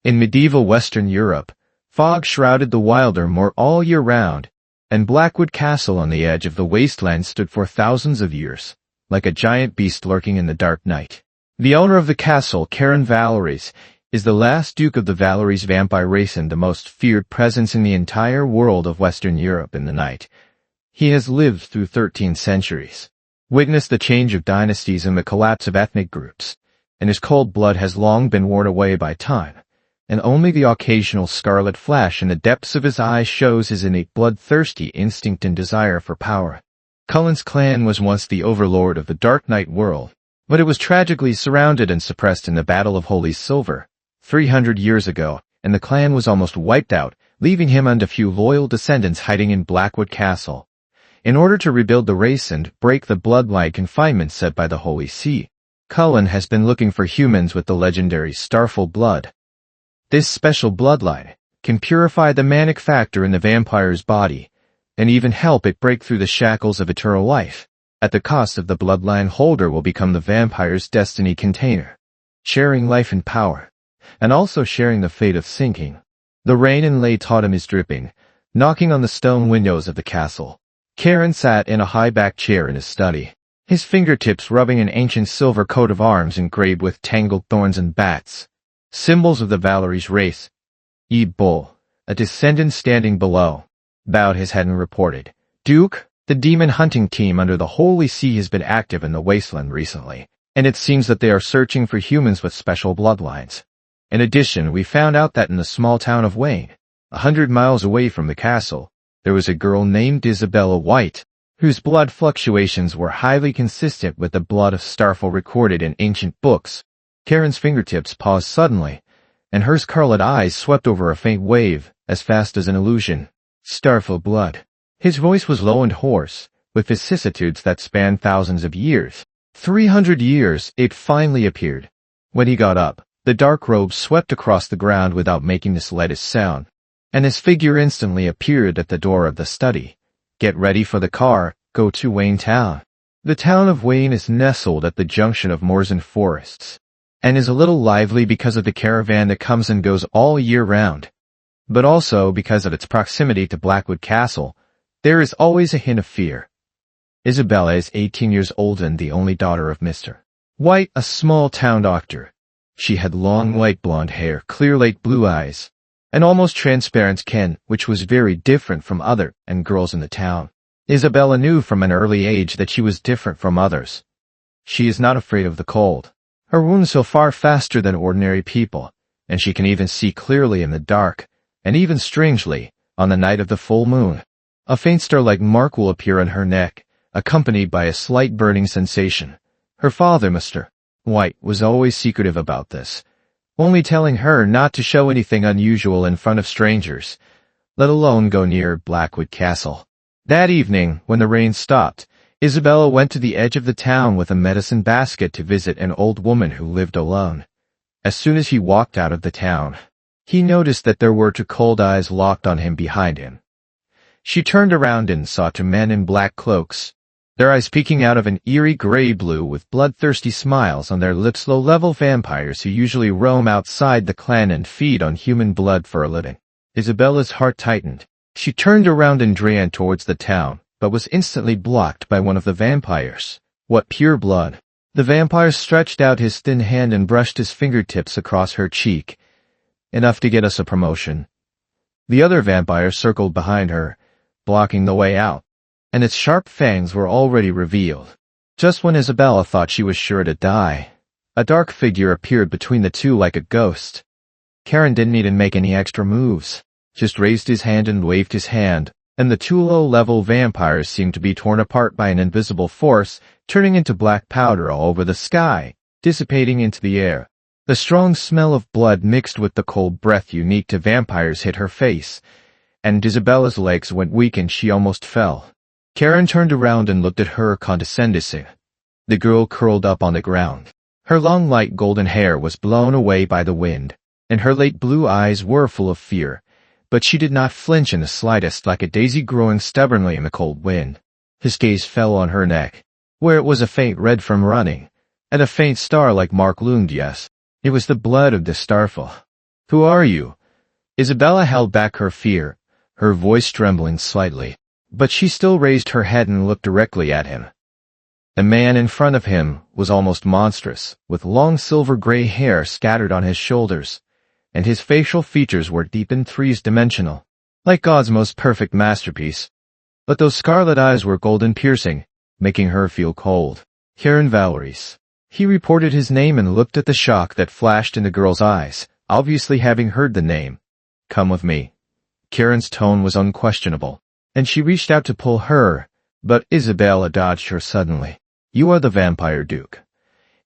In medieval Western Europe, fog shrouded the wilder moor all year round, and Blackwood Castle on the edge of the wasteland stood for thousands of years, like a giant beast lurking in the dark night. The owner of the castle, Karen Valories, is the last Duke of the Valories vampire race and the most feared presence in the entire world of Western Europe in the night. He has lived through 13 centuries, witnessed the change of dynasties and the collapse of ethnic groups, and his cold blood has long been worn away by time, and only the occasional scarlet flash in the depths of his eyes shows his innate bloodthirsty instinct and desire for power. Cullen's clan was once the overlord of the Dark Night world, but it was tragically surrounded and suppressed in the Battle of Holy Silver 300 years ago, and the clan was almost wiped out, leaving him and a few loyal descendants hiding in Blackwood Castle. In order to rebuild the race and break the bloodline confinement set by the Holy See, Cullen has been looking for humans with the legendary Starfall blood. This special bloodline can purify the manic factor in the vampire's body, and even help it break through the shackles of eternal life. At the cost of the bloodline holder will become the vampire's destiny container, sharing life and power, and also sharing the fate of sinking. The rain in late autumn is dripping, knocking on the stone windows of the castle. Karen sat in a high-backed chair in his study, his fingertips rubbing an ancient silver coat of arms engraved with tangled thorns and bats, symbols of the Valories race. Bull, a descendant standing below, bowed his head and reported, "Duke, the demon hunting team under the Holy See has been active in the wasteland recently, and it seems that they are searching for humans with special bloodlines. In addition, we found out that in the small town of Wayne, 100 miles away from the castle, there was a girl named Isabella White, whose blood fluctuations were highly consistent with the blood of Starfall recorded in ancient books." Karen's fingertips paused suddenly, and her scarlet eyes swept over a faint wave, as fast as an illusion. Starfall blood. His voice was low and hoarse, with vicissitudes that spanned thousands of years. 300 years, it finally appeared. When he got up, the dark robe swept across the ground without making the slightest sound, and his figure instantly appeared at the door of the study. "Get ready for the car, go to Wayne Town." The town of Wayne is nestled at the junction of moors and forests, and is a little lively because of the caravan that comes and goes all year round, but also because of its proximity to Blackwood Castle. There is always a hint of fear. Isabella is 18 years old and the only daughter of Mr. White, a small-town doctor. She had long light blonde hair, clear light blue eyes, and almost transparent skin, which was very different from other and girls in the town. Isabella knew from an early age that she was different from others. She is not afraid of the cold. Her wounds heal far faster than ordinary people, and she can even see clearly in the dark, and even strangely, on the night of the full moon. A faint star-like mark will appear on her neck, accompanied by a slight burning sensation. Her father, Mr. White, was always secretive about this, only telling her not to show anything unusual in front of strangers, let alone go near Blackwood Castle. That evening, when the rain stopped, Isabella went to the edge of the town with a medicine basket to visit an old woman who lived alone. As soon as he walked out of the town, he noticed that there were two cold eyes locked on him behind him. She turned around and saw two men in black cloaks, their eyes peeking out of an eerie gray-blue with bloodthirsty smiles on their lips. Low-level vampires who usually roam outside the clan and feed on human blood for a living. Isabella's heart tightened. She turned around and ran towards the town, but was instantly blocked by one of the vampires. "What pure blood!" The vampire stretched out his thin hand and brushed his fingertips across her cheek. "Enough to get us a promotion." The other vampire circled behind her, blocking the way out, and its sharp fangs were already revealed. Just when Isabella thought she was sure to die, a dark figure appeared between the two like a ghost. Karen didn't even make any extra moves, just raised his hand and waved his hand, and the two low-level vampires seemed to be torn apart by an invisible force, turning into black powder all over the sky, dissipating into the air. The strong smell of blood mixed with the cold breath unique to vampires hit her face, and Isabella's legs went weak and she almost fell. Karen turned around and looked at her condescendingly. The girl curled up on the ground. Her long light golden hair was blown away by the wind, and her light blue eyes were full of fear, but she did not flinch in the slightest, like a daisy growing stubbornly in the cold wind. His gaze fell on her neck, where it was a faint red from running, and a faint star-like mark loomed. Yes, it was the blood of the Starfall. Who are you? Isabella held back her fear, her voice trembling slightly. But she still raised her head and looked directly at him. The man in front of him was almost monstrous, with long silver-gray hair scattered on his shoulders, and his facial features were deep and three-dimensional, like God's most perfect masterpiece. But those scarlet eyes were golden piercing, making her feel cold. Karen Valoris. He reported his name and looked at the shock that flashed in the girl's eyes, obviously having heard the name. Come with me. Karen's tone was unquestionable, and she reached out to pull her, but Isabella dodged her suddenly. You are the vampire duke.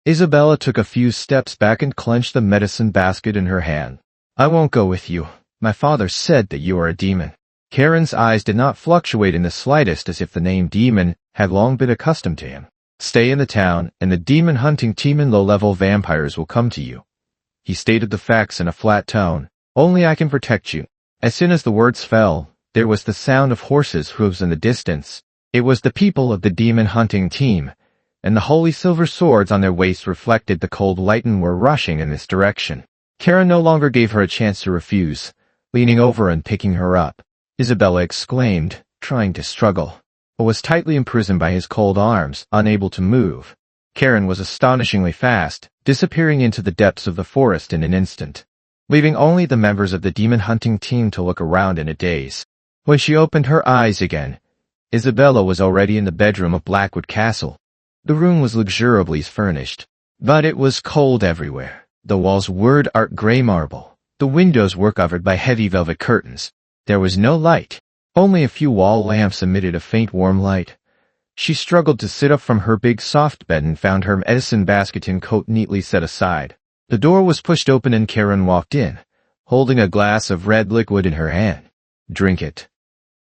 Isabella took a few steps back and clenched the medicine basket in her hand. I won't go with you. My father said that you are a demon. Karen's eyes did not fluctuate in the slightest, as if the name demon had long been accustomed to him. Stay in the town, and the demon hunting team and low-level vampires will come to you. He stated the facts in a flat tone. Only I can protect you. As soon as the words fell, there was the sound of horses' hooves in the distance. It was the people of the demon hunting team, and the holy silver swords on their waists reflected the cold light and were rushing in this direction. Karen no longer gave her a chance to refuse, leaning over and picking her up. Isabella exclaimed, trying to struggle, but was tightly imprisoned by his cold arms, unable to move. Karen was astonishingly fast, disappearing into the depths of the forest in an instant, leaving only the members of the demon hunting team to look around in a daze. When she opened her eyes again, Isabella was already in the bedroom of Blackwood Castle. The room was luxuriously furnished, but it was cold everywhere. The walls were dark gray marble. The windows were covered by heavy velvet curtains. There was no light. Only a few wall lamps emitted a faint warm light. She struggled to sit up from her big soft bed and found her medicine basket and coat neatly set aside. The door was pushed open and Karen walked in, holding a glass of red liquid in her hand. Drink it.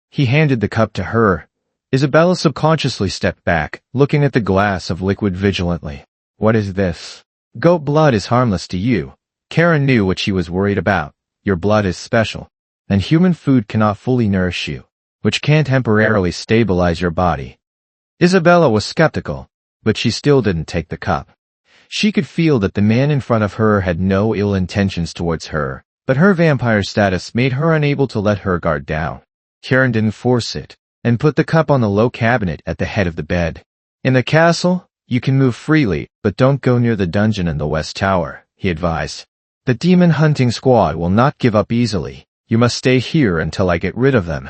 He handed the cup to her. Isabella subconsciously stepped back, looking at the glass of liquid vigilantly. What is this? Goat blood is harmless to you. Karen knew what she was worried about. Your blood is special, and human food cannot fully nourish you, which can temporarily stabilize your body. Isabella was skeptical, but she still didn't take the cup. She could feel that the man in front of her had no ill intentions towards her, but her vampire status made her unable to let her guard down. Karen didn't force it, and put the cup on the low cabinet at the head of the bed. In the castle, you can move freely, but don't go near the dungeon in the West Tower, he advised. The demon hunting squad will not give up easily. You must stay here until I get rid of them.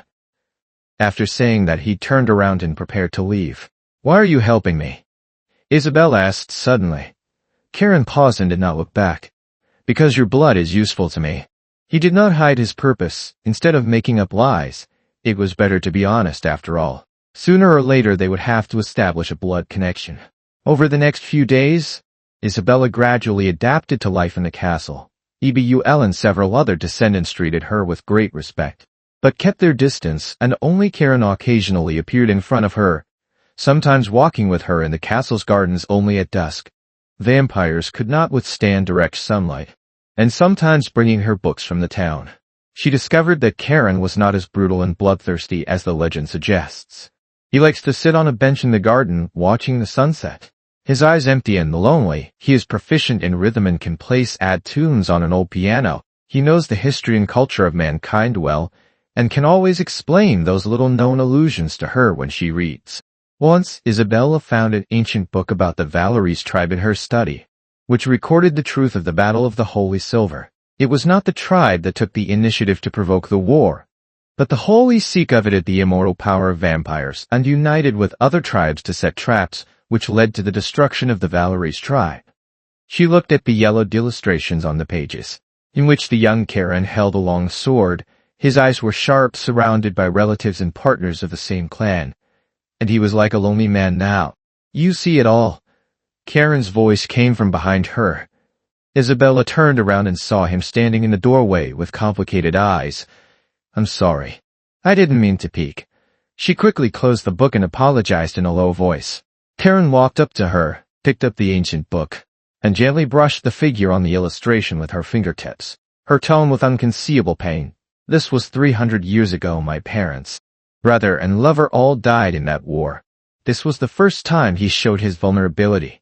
After saying that, he turned around and prepared to leave. Why are you helping me? Isabella asked suddenly. Karen paused and did not look back. Because your blood is useful to me. He did not hide his purpose. Instead of making up lies, it was better to be honest after all. Sooner or later they would have to establish a blood connection. Over the next few days, Isabella gradually adapted to life in the castle. Ebul and several other descendants treated her with great respect, but kept their distance, and only Karen occasionally appeared in front of her, sometimes walking with her in the castle's gardens only at dusk. Vampires could not withstand direct sunlight, and sometimes bringing her books from the town. She discovered that Karen was not as brutal and bloodthirsty as the legend suggests. He likes to sit on a bench in the garden, watching the sunset. His eyes empty and lonely. He is proficient in rhythm and can add tunes on an old piano. He knows the history and culture of mankind well, and can always explain those little-known allusions to her when she reads. Once, Isabella found an ancient book about the Valoris tribe in her study, which recorded the truth of the Battle of the Holy Silver. It was not the tribe that took the initiative to provoke the war, but the Holy See coveted the immortal power of vampires and united with other tribes to set traps, which led to the destruction of the Valoris tribe. She looked at the yellowed illustrations on the pages, in which the young Karen held a long sword. His eyes were sharp, surrounded by relatives and partners of the same clan, and he was like a lonely man now. You see it all. Karen's voice came from behind her. Isabella turned around and saw him standing in the doorway with complicated eyes. I'm sorry. I didn't mean to peek. She quickly closed the book and apologized in a low voice. Karen walked up to her, picked up the ancient book, and gently brushed the figure on the illustration with her fingertips. Her tone with unconcealable pain. This was 300 years ago. My parents, brother and lover all died in that war. This was the first time he showed his vulnerability.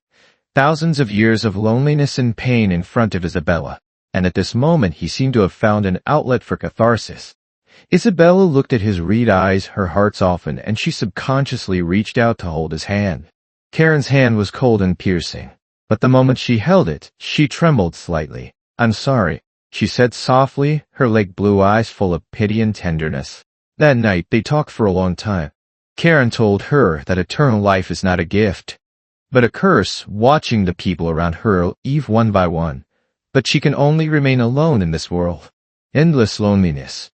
Thousands of years of loneliness and pain in front of Isabella. and at this moment he seemed to have found an outlet for catharsis. Isabella looked at his red eyes, her heart softened, and she subconsciously reached out to hold his hand. Karen's hand was cold and piercing, but the moment she held it, she trembled slightly. "I'm sorry," she said softly, her lake blue eyes full of pity and tenderness. That night they talked for a long time. Karen told her that eternal life is not a gift, but a curse, watching the people around her leave one by one. But she can only remain alone in this world. Endless loneliness.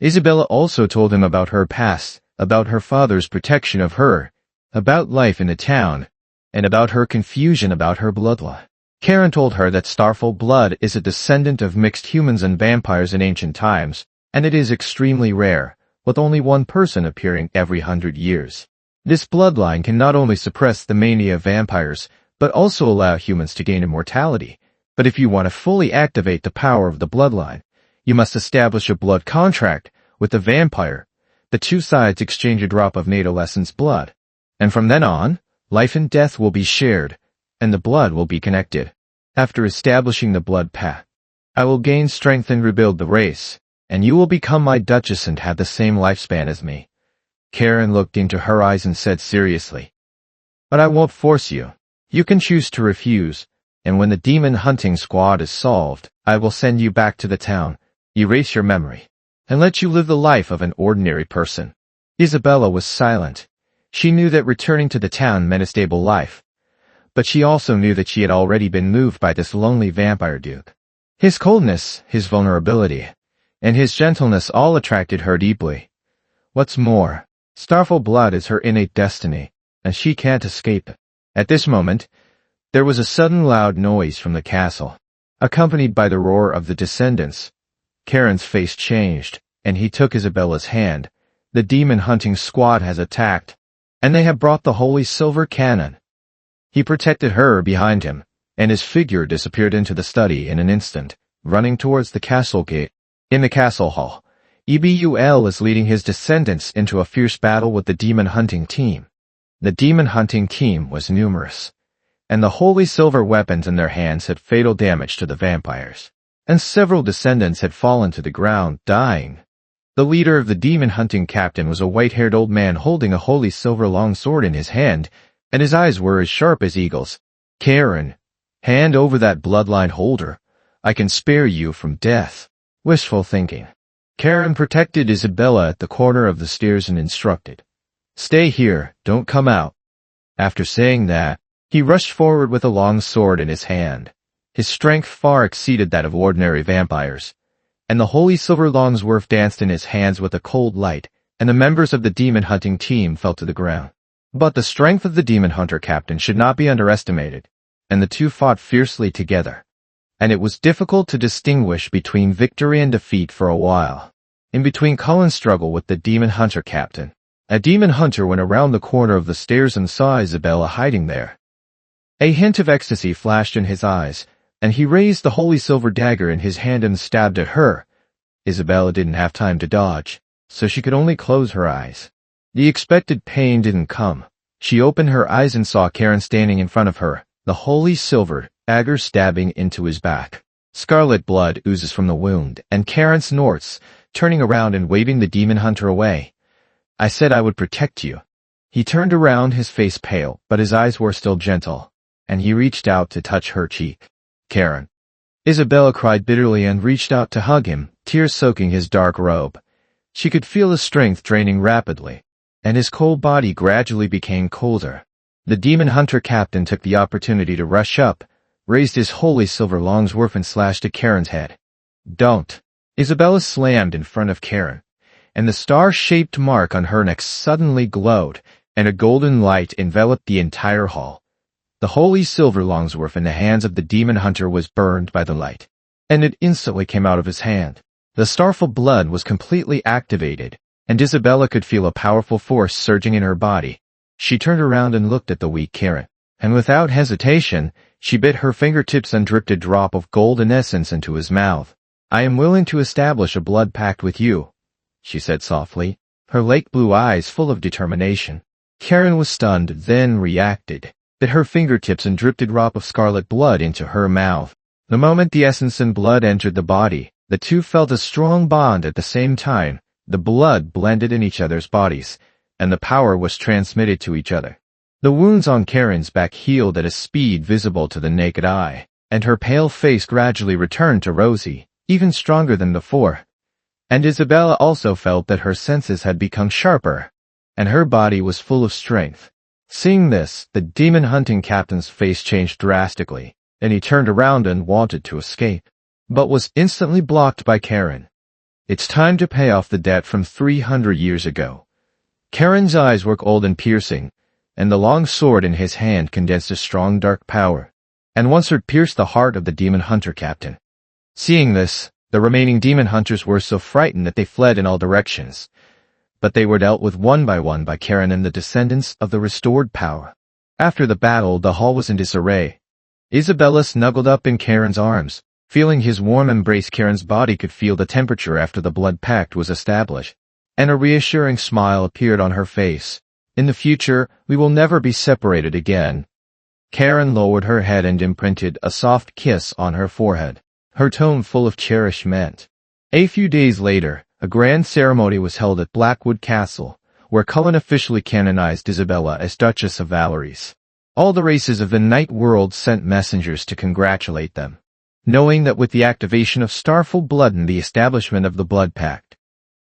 Isabella also told him about her past, about her father's protection of her, about life in the town, and about her confusion about her bloodline. Karen told her that Starfall blood is a descendant of mixed humans and vampires in ancient times, and it is extremely rare, with only one person appearing every 100 years. This bloodline can not only suppress the mania of vampires, but also allow humans to gain immortality. But if you want to fully activate the power of the bloodline, you must establish a blood contract with the vampire. The two sides exchange a drop of an adolescent's blood, and from then on, life and death will be shared, and the blood will be connected. After establishing the blood pact, I will gain strength and rebuild the race, and you will become my duchess and have the same lifespan as me. Karen looked into her eyes and said seriously, "But I won't force you. You can choose to refuse, and when the demon hunting squad is solved, I will send you back to the town, erase your memory, and let you live the life of an ordinary person." Isabella was silent. She knew that returning to the town meant a stable life, but she also knew that she had already been moved by this lonely vampire duke. His coldness, his vulnerability, and his gentleness all attracted her deeply. What's more, Starfall blood is her innate destiny, and she can't escape it. At this moment, there was a sudden loud noise from the castle, accompanied by the roar of the descendants. Karen's face changed, and he took Isabella's hand. "The demon hunting squad has attacked, and they have brought the holy silver cannon." He protected her behind him, and his figure disappeared into the study in an instant, running towards the castle gate. In the castle hall, Ebul is leading his descendants into a fierce battle with the demon hunting team. The demon hunting team was numerous, and the holy silver weapons in their hands had fatal damage to the vampires, and several descendants had fallen to the ground, dying. The leader of the demon hunting captain was a white-haired old man holding a holy silver longsword in his hand, and his eyes were as sharp as eagles. "Karen, hand over that bloodline holder. I can spare you from death." Wishful thinking. Karen protected Isabella at the corner of the stairs and instructed, "Stay here, don't come out." After saying that, he rushed forward with a long sword in his hand. His strength far exceeded that of ordinary vampires, and the holy silver longsword danced in his hands with a cold light, and the members of the demon hunting team fell to the ground. But the strength of the demon hunter captain should not be underestimated, and the two fought fiercely together, and it was difficult to distinguish between victory and defeat for a while. In between Cullen's struggle with the demon hunter captain, a demon hunter went around the corner of the stairs and saw Isabella hiding there. A hint of ecstasy flashed in his eyes, and he raised the holy silver dagger in his hand and stabbed at her. Isabella didn't have time to dodge, so she could only close her eyes. The expected pain didn't come. She opened her eyes and saw Karen standing in front of her, the holy silver dagger stabbing into his back. Scarlet blood oozes from the wound, and Karen snorts, turning around and waving the demon hunter away. "I said I would protect you." He turned around, his face pale, but his eyes were still gentle, and he reached out to touch her cheek. "Karen." Isabella cried bitterly and reached out to hug him, tears soaking his dark robe. She could feel his strength draining rapidly, and his cold body gradually became colder. The demon hunter captain took the opportunity to rush up, raised his holy silver longsword and slashed at Karen's head. "Don't." Isabella slammed in front of Karen, and the star-shaped mark on her neck suddenly glowed, and a golden light enveloped the entire hall. The holy silver longsword in the hands of the demon hunter was burned by the light, and it instantly came out of his hand. The Starfall blood was completely activated, and Isabella could feel a powerful force surging in her body. She turned around and looked at the weak Karen, and without hesitation, she bit her fingertips and dripped a drop of golden essence into his mouth. "I am willing to establish a blood pact with you," she said softly, her lake blue eyes full of determination. Karen was stunned, then reacted, bit her fingertips and dripped a drop of scarlet blood into her mouth. The moment the essence and blood entered the body, the two felt a strong bond at the same time. The blood blended in each other's bodies, and the power was transmitted to each other. The wounds on Karen's back healed at a speed visible to the naked eye, and her pale face gradually returned to rosy, even stronger than before. And Isabella also felt that her senses had become sharper, and her body was full of strength. Seeing this, the demon-hunting captain's face changed drastically, and he turned around and wanted to escape, but was instantly blocked by Karen. It's time to pay off the debt from 300 years ago. Karen's eyes were cold and piercing, and the long sword in his hand condensed a strong dark power, and one sword pierced the heart of the demon hunter captain. Seeing this, the remaining demon hunters were so frightened that they fled in all directions, but they were dealt with one by Karen and the descendants of the restored power. After the battle, the hall was in disarray. Isabella snuggled up in Karen's arms. Feeling his warm embrace, Karen's body could feel the temperature after the blood pact was established, and a reassuring smile appeared on her face. In the future, we will never be separated again. Karen lowered her head and imprinted a soft kiss on her forehead, her tone full of cherishment. A few days later, a grand ceremony was held at Blackwood Castle, where Cullen officially canonized Isabella as Duchess of Valories. All the races of the night world sent messengers to congratulate them, knowing that with the activation of Starfall blood and the establishment of the Blood Pact,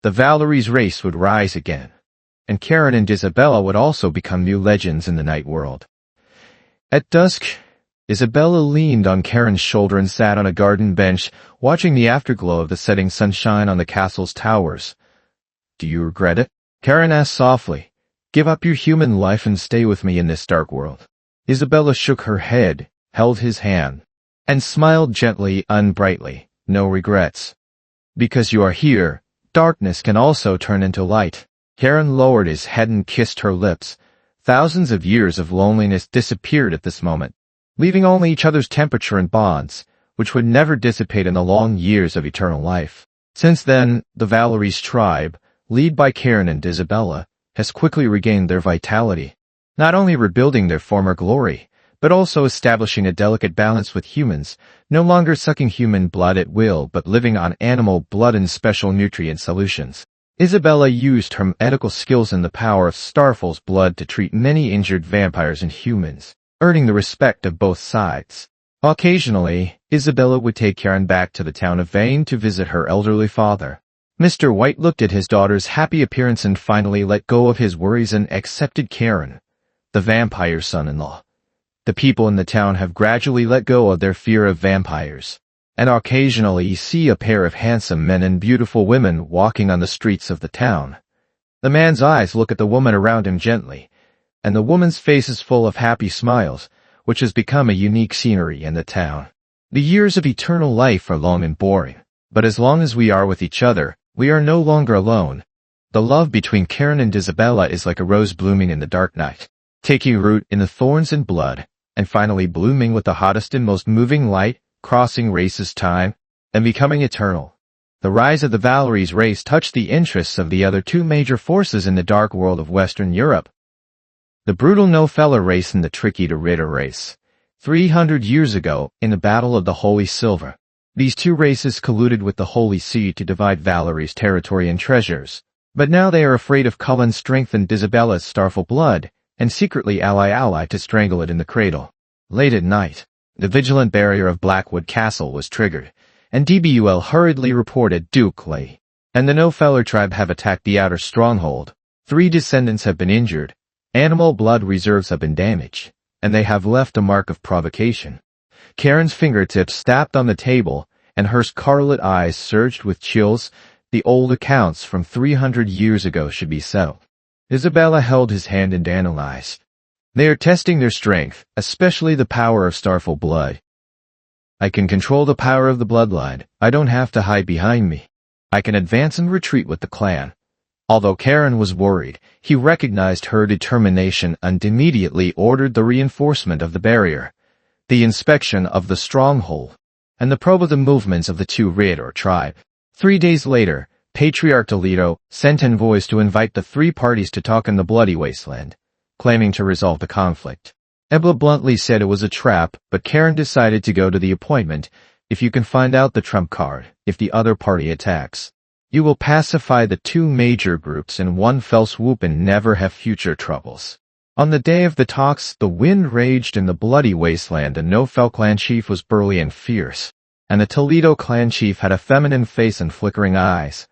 the Valories race would rise again, and Karen and Isabella would also become new legends in the night world. At dusk, Isabella leaned on Karen's shoulder and sat on a garden bench, watching the afterglow of the setting sunshine on the castle's towers. "Do you regret it?" Karen asked softly. "Give up your human life and stay with me in this dark world." Isabella shook her head, held his hand, and smiled gently and brightly. "No regrets. Because you are here, darkness can also turn into light." Karen lowered his head and kissed her lips. Thousands of years of loneliness disappeared at this moment, leaving only each other's temperature and bonds, which would never dissipate in the long years of eternal life. Since then, the Valories tribe, led by Karen and Isabella, has quickly regained their vitality, not only rebuilding their former glory, but also establishing a delicate balance with humans, no longer sucking human blood at will but living on animal blood and special nutrient solutions. Isabella used her medical skills and the power of Starfall's blood to treat many injured vampires and humans, earning the respect of both sides. Occasionally, Isabella would take Karen back to the town of Vane to visit her elderly father. Mr. White looked at his daughter's happy appearance and finally let go of his worries and accepted Karen, the vampire's son-in-law. The people in the town have gradually let go of their fear of vampires, and occasionally see a pair of handsome men and beautiful women walking on the streets of the town. The man's eyes look at the woman around him gently, and the woman's face is full of happy smiles, which has become a unique scenery in the town. The years of eternal life are long and boring, but as long as we are with each other, we are no longer alone. The love between Karen and Isabella is like a rose blooming in the dark night, taking root in the thorns and blood, and finally blooming with the hottest and most moving light, crossing races time, and becoming eternal. The rise of the Valories race touched the interests of the other two major forces in the dark world of Western Europe, the brutal no-feller race and the tricky-to-ritter race. 300 years ago, in the Battle of the Holy Silver, these two races colluded with the Holy See to divide Valerie's territory and treasures, but now they are afraid of Cullen's strength and Isabella's Starfall blood, and secretly ally to strangle it in the cradle. Late at night, the vigilant barrier of Blackwood Castle was triggered, and DBUL hurriedly reported Duke Lay and the No-Feller tribe have attacked the outer stronghold. 3 descendants have been injured, animal blood reserves have been damaged, and they have left a mark of provocation. Karen's fingertips tapped on the table, and her scarlet eyes surged with chills. The old accounts from 300 years ago should be settled. Isabella held his hand and analyzed. They are testing their strength, especially the power of Starfall blood. I can control the power of the bloodline. I don't have to hide behind me. I can advance and retreat with the clan. Although Karen was worried, he recognized her determination and immediately ordered the reinforcement of the barrier, the inspection of the stronghold, and the probe of the movements of the two raid or tribe. 3 days later, Patriarch Toledo sent envoys to invite the 3 parties to talk in the Bloody Wasteland, claiming to resolve the conflict. Ebla bluntly said it was a trap, but Karen decided to go to the appointment. If you can find out the trump card, if the other party attacks, you will pacify the two major groups in one fell swoop and never have future troubles. On the day of the talks, the wind raged in the bloody wasteland. The No-Fel clan chief was burly and fierce, and the Toledo clan chief had a feminine face and flickering eyes.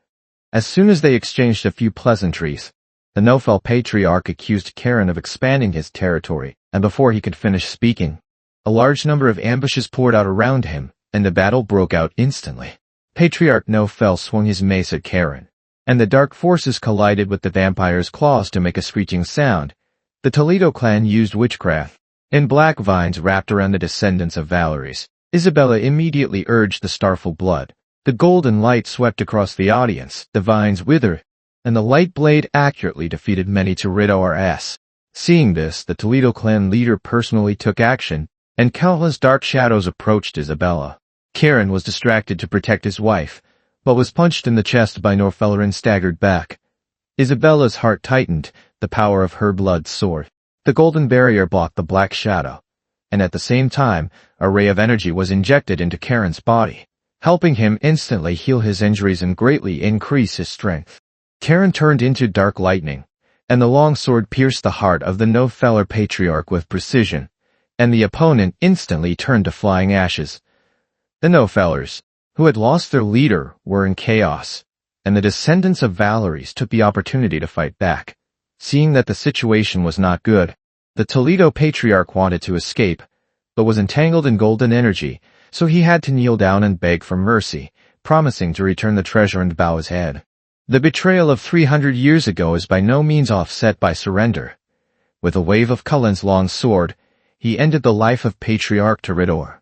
As soon as they exchanged a few pleasantries, the No-Fel patriarch accused Karen of expanding his territory, and before he could finish speaking, a large number of ambushes poured out around him, and the battle broke out instantly. Patriarch No-Fel swung his mace at Karen, and the dark forces collided with the vampire's claws to make a screeching sound. The Toledo clan used witchcraft, and black vines wrapped around the descendants of Valeries. Isabella immediately urged the Starfall blood. The golden light swept across the audience, the vines withered, and the light blade accurately defeated many to rid Rs. Seeing this, the Toledo clan leader personally took action, and countless dark shadows approached Isabella. Karen was distracted to protect his wife, but was punched in the chest by No-Feller and staggered back. Isabella's heart tightened, the power of her blood soared. The golden barrier blocked the black shadow, and at the same time, a ray of energy was injected into Karen's body, helping him instantly heal his injuries and greatly increase his strength. Karen turned into dark lightning, and the long sword pierced the heart of the No-Feller patriarch with precision, and the opponent instantly turned to flying ashes. The No-Fellers, who had lost their leader, were in chaos, and the descendants of Valeries took the opportunity to fight back. Seeing that the situation was not good, the Toledo patriarch wanted to escape, but was entangled in golden energy, so he had to kneel down and beg for mercy, promising to return the treasure and bow his head. The betrayal of 300 years ago is by no means offset by surrender. With a wave of Cullen's long sword, he ended the life of Patriarch Toridor.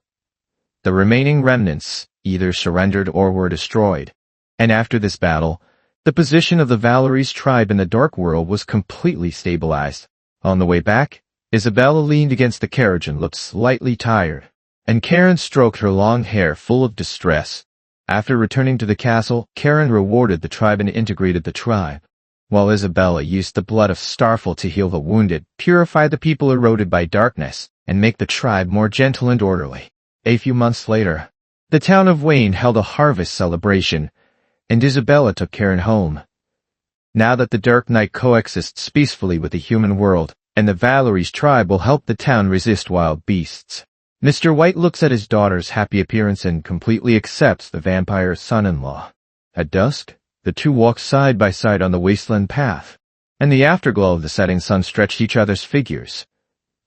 The remaining remnants either surrendered or were destroyed, and after this battle, the position of the Valeries tribe in the Dark World was completely stabilized. On the way back, Isabella leaned against the carriage and looked slightly tired, and Karen stroked her long hair full of distress. After returning to the castle, Karen rewarded the tribe and integrated the tribe, while Isabella used the blood of Starfall to heal the wounded, purify the people eroded by darkness, and make the tribe more gentle and orderly. A few months later, the town of Wayne held a harvest celebration, and Isabella took Karen home. Now that the Dark Knight coexists peacefully with the human world, and the Valeries tribe will help the town resist wild beasts. Mr. White looks at his daughter's happy appearance and completely accepts the vampire's son-in-law. At dusk, the two walked side by side on the wasteland path, and the afterglow of the setting sun stretched each other's figures.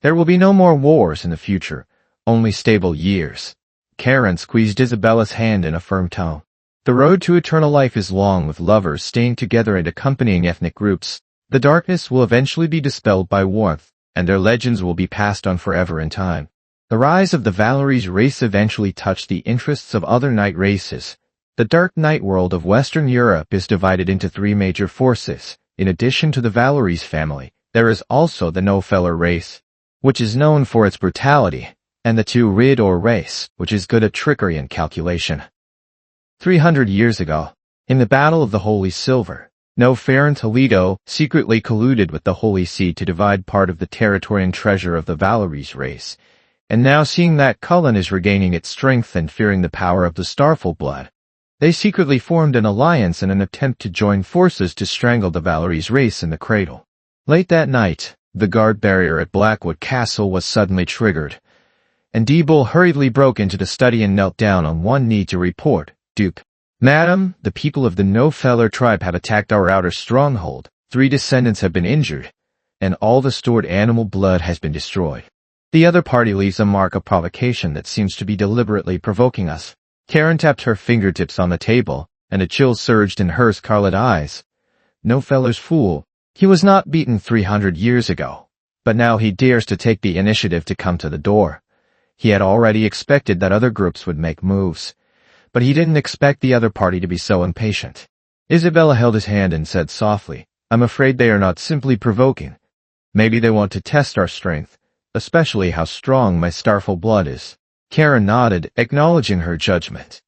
There will be no more wars in the future, only stable years. Karen squeezed Isabella's hand in a firm tone. The road to eternal life is long, with lovers staying together and accompanying ethnic groups. The darkness will eventually be dispelled by warmth, and their legends will be passed on forever in time. The rise of the Valeries race eventually touched the interests of other knight races. The Dark Knight world of Western Europe is divided into three major forces. In addition to the Valeries family, there is also the No-Feller race, which is known for its brutality, and the Two-Rid or race, which is good at trickery and calculation. 300 years ago, in the Battle of the Holy Silver, No-Fair and Toledo secretly colluded with the Holy See to divide part of the territory and treasure of the Valeries race. And now, seeing that Cullen is regaining its strength and fearing the power of the Starfall blood, they secretly formed an alliance in an attempt to join forces to strangle the Valeries race in the cradle. Late that night, the guard barrier at Blackwood Castle was suddenly triggered, and Deeble hurriedly broke into the study and knelt down on one knee to report, "Duke, Madam, the people of the No-Feller tribe have attacked our outer stronghold. 3 descendants have been injured, and all the stored animal blood has been destroyed. The other party leaves a mark of provocation that seems to be deliberately provoking us." Karen tapped her fingertips on the table, and a chill surged in her scarlet eyes. No-Feller's fool. He was not beaten 300 years ago, but now he dares to take the initiative to come to the door. He had already expected that other groups would make moves, but he didn't expect the other party to be so impatient. Isabella held his hand and said softly, "I'm afraid they are not simply provoking. Maybe they want to test our strength, especially how strong my Starfall blood is." Karen nodded, acknowledging her judgment.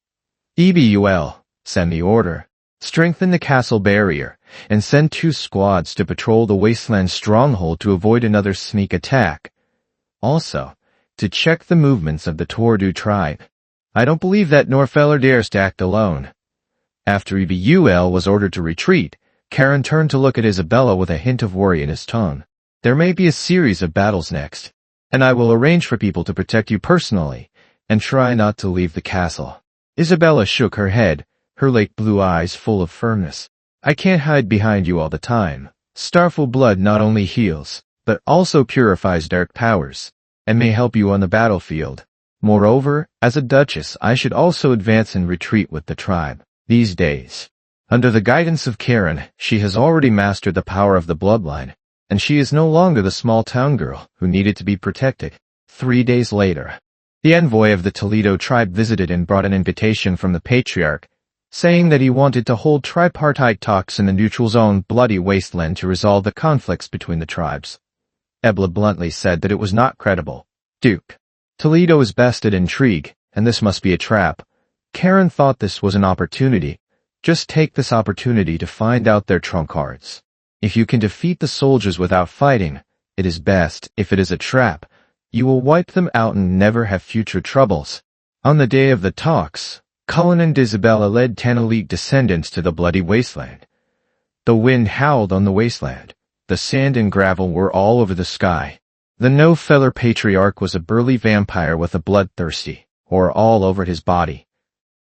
"EBUL, send the order. Strengthen the castle barrier, and send 2 squads to patrol the wasteland stronghold to avoid another sneak attack. Also, to check the movements of the Tordu tribe. I don't believe that Norfeller dares to act alone. After Evul was ordered to retreat, Karen turned to look at Isabella with a hint of worry in his tone. There may be a series of battles next, and I will arrange for people to protect you personally, and try not to leave the castle. Isabella shook her head, her lake blue eyes full of firmness. I can't hide behind you all the time. Starfall blood not only heals, but also purifies dark powers, and may help you on the battlefield. Moreover, as a duchess, I should also advance and retreat with the tribe. These days, under the guidance of Karen, she has already mastered the power of the bloodline, and she is no longer the small town girl who needed to be protected. 3 days later, the envoy of the Toledo tribe visited and brought an invitation from the patriarch, saying that he wanted to hold tripartite talks in the neutral zone Bloody Wasteland to resolve the conflicts between the tribes. Ebla bluntly said that it was not credible. Duke, Toledo is best at intrigue, and this must be a trap. Karen thought this was an opportunity. Just take this opportunity to find out their trump cards. If you can defeat the soldiers without fighting, it is best. If it is a trap, you will wipe them out and never have future troubles. On the day of the talks, Cullen and Isabella led 10 elite descendants to the Bloody Wasteland. The wind howled on the wasteland. The sand and gravel were all over the sky. The no-feller patriarch was a burly vampire with a bloodthirsty aura all over his body.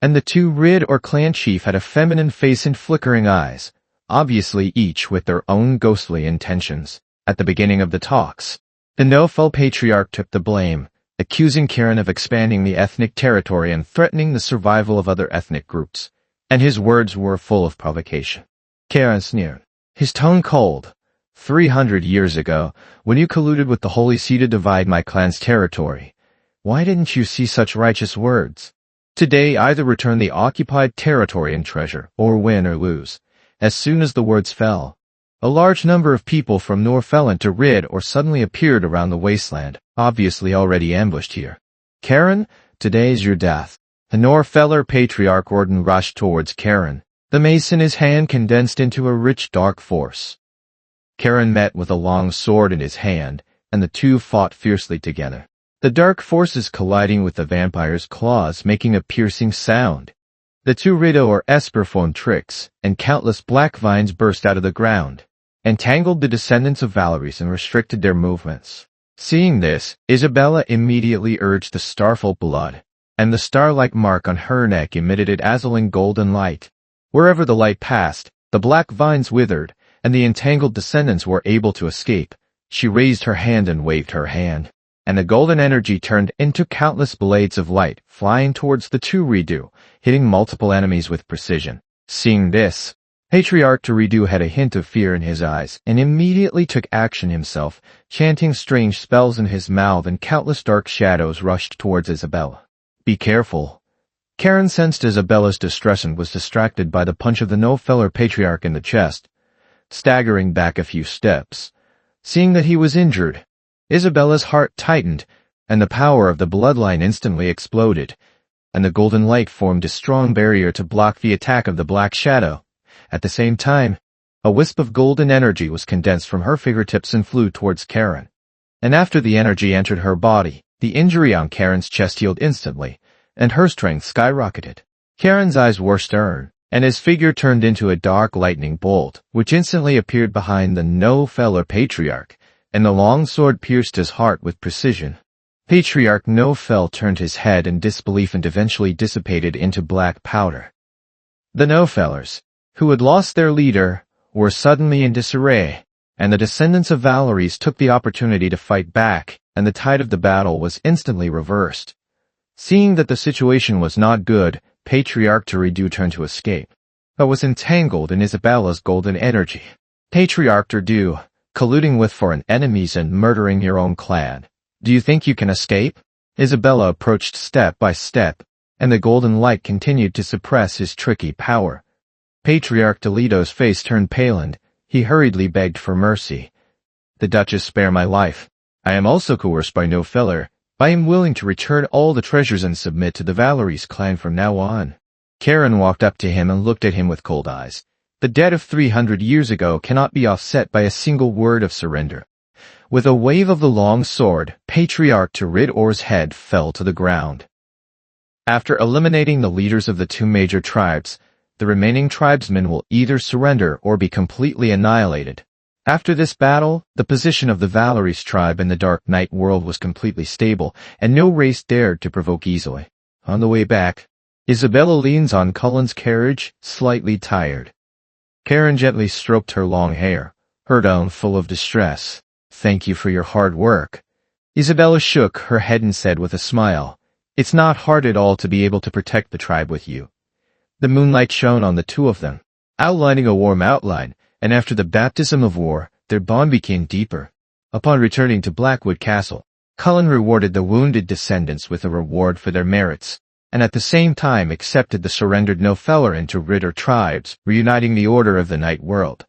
And the 2 Rid or clan chief had a feminine face and flickering eyes, obviously each with their own ghostly intentions. At the beginning of the talks, the no-fell patriarch took the blame, accusing Karen of expanding the ethnic territory and threatening the survival of other ethnic groups, and his words were full of provocation. Karen sneered, his tone cold. 300 years ago, when you colluded with the Holy See to divide my clan's territory, why didn't you see such righteous words? Today either return the occupied territory and treasure, or win or lose. As soon as the words fell, a large number of people from Norfelland to Rid or suddenly appeared around the wasteland, obviously already ambushed here. Karen, today's your death. The Norfeller patriarch Orden rushed towards Karen, the mace in his hand condensed into a rich dark force. Karen met with a long sword in his hand, and the two fought fiercely together. The dark forces colliding with the vampire's claws making a piercing sound. The 2 Rido or Esper performed tricks, and countless black vines burst out of the ground, entangled the descendants of Valeries and restricted their movements. Seeing this, Isabella immediately urged the Starfall blood, and the star-like mark on her neck emitted a dazzling golden light. Wherever the light passed, the black vines withered, and the entangled descendants were able to escape. She raised her hand and waved her hand, and the golden energy turned into countless blades of light, flying towards the 2 Ridu, hitting multiple enemies with precision. Seeing this, Patriarch Teridu had a hint of fear in his eyes, and immediately took action himself, chanting strange spells in his mouth, and countless dark shadows rushed towards Isabella. Be careful. Karen sensed Isabella's distress and was distracted by the punch of the no-feller patriarch in the chest. Staggering back a few steps, seeing that he was injured, Isabella's heart tightened, and the power of the bloodline instantly exploded, and the golden light formed a strong barrier to block the attack of the black shadow. At the same time, a wisp of golden energy was condensed from her fingertips and flew towards Karen. And after the energy entered her body, the injury on Karen's chest healed instantly, and her strength skyrocketed. Karen's eyes were stern, and his figure turned into a dark lightning bolt, which instantly appeared behind the no-feller patriarch, and the long sword pierced his heart with precision. Patriarch No-Fel turned his head in disbelief and eventually dissipated into black powder. The No-Fellers, who had lost their leader, were suddenly in disarray, and the descendants of Valeries took the opportunity to fight back, and the tide of the battle was instantly reversed. Seeing that the situation was not good, Patriarch Teridu turned to escape, but was entangled in Isabella's golden energy. Patriarch Teridu, colluding with foreign enemies and murdering your own clan. Do you think you can escape? Isabella approached step by step, and the golden light continued to suppress his tricky power. Patriarch Toledo's face turned pale and he hurriedly begged for mercy. The Duchess, spare my life. I am also coerced by No-Feller. I am willing to return all the treasures and submit to the Valeries clan from now on. Karen walked up to him and looked at him with cold eyes. The debt of 300 years ago cannot be offset by a single word of surrender. With a wave of the long sword, Patriarch Tiridor's head fell to the ground. After eliminating the leaders of the two major tribes, the remaining tribesmen will either surrender or be completely annihilated. After this battle, the position of the Valeries tribe in the Dark Knight world was completely stable, and no race dared to provoke easily. On the way back, Isabella leans on Cullen's carriage, slightly tired. Karen gently stroked her long hair, her tone full of distress. "Thank you for your hard work." Isabella shook her head and said with a smile, "It's not hard at all to be able to protect the tribe with you." The moonlight shone on the two of them, outlining a warm outline, and after the baptism of war, their bond became deeper. Upon returning to Blackwood Castle, Cullen rewarded the wounded descendants with a reward for their merits, and at the same time accepted the surrendered Nofeller into Ritter tribes, reuniting the order of the Night World.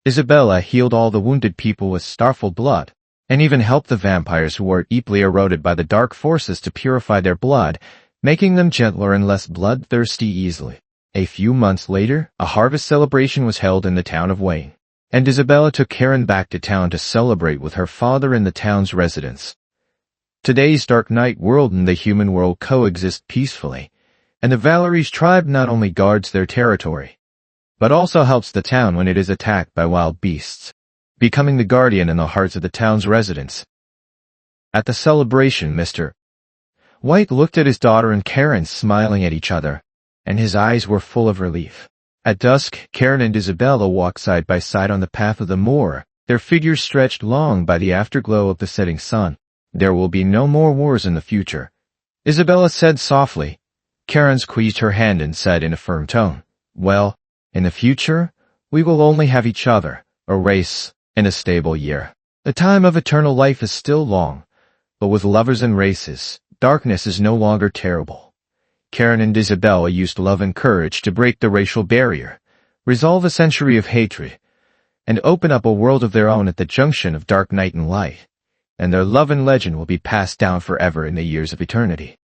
Isabella healed all the wounded people with Starfall blood, and even helped the vampires who were deeply eroded by the dark forces to purify their blood, making them gentler and less bloodthirsty easily. A few months later, a harvest celebration was held in the town of Wayne, and Isabella took Karen back to town to celebrate with her father in the town's residence. Today's Dark Knight world and the human world coexist peacefully, and the Valeries tribe not only guards their territory, but also helps the town when it is attacked by wild beasts, becoming the guardian in the hearts of the town's residents. At the celebration, Mr. White looked at his daughter and Karen smiling at each other, and his eyes were full of relief. At dusk, Karen and Isabella walked side by side on the path of the moor, their figures stretched long by the afterglow of the setting sun. "There will be no more wars in the future," Isabella said softly. Karen squeezed her hand and said in a firm tone, "Well, in the future, we will only have each other, a race, and a stable year. The time of eternal life is still long, but with lovers and races, darkness is no longer terrible." Karen and Isabella used love and courage to break the racial barrier, resolve a century of hatred, and open up a world of their own at the junction of dark night and light, and their love and legend will be passed down forever in the years of eternity.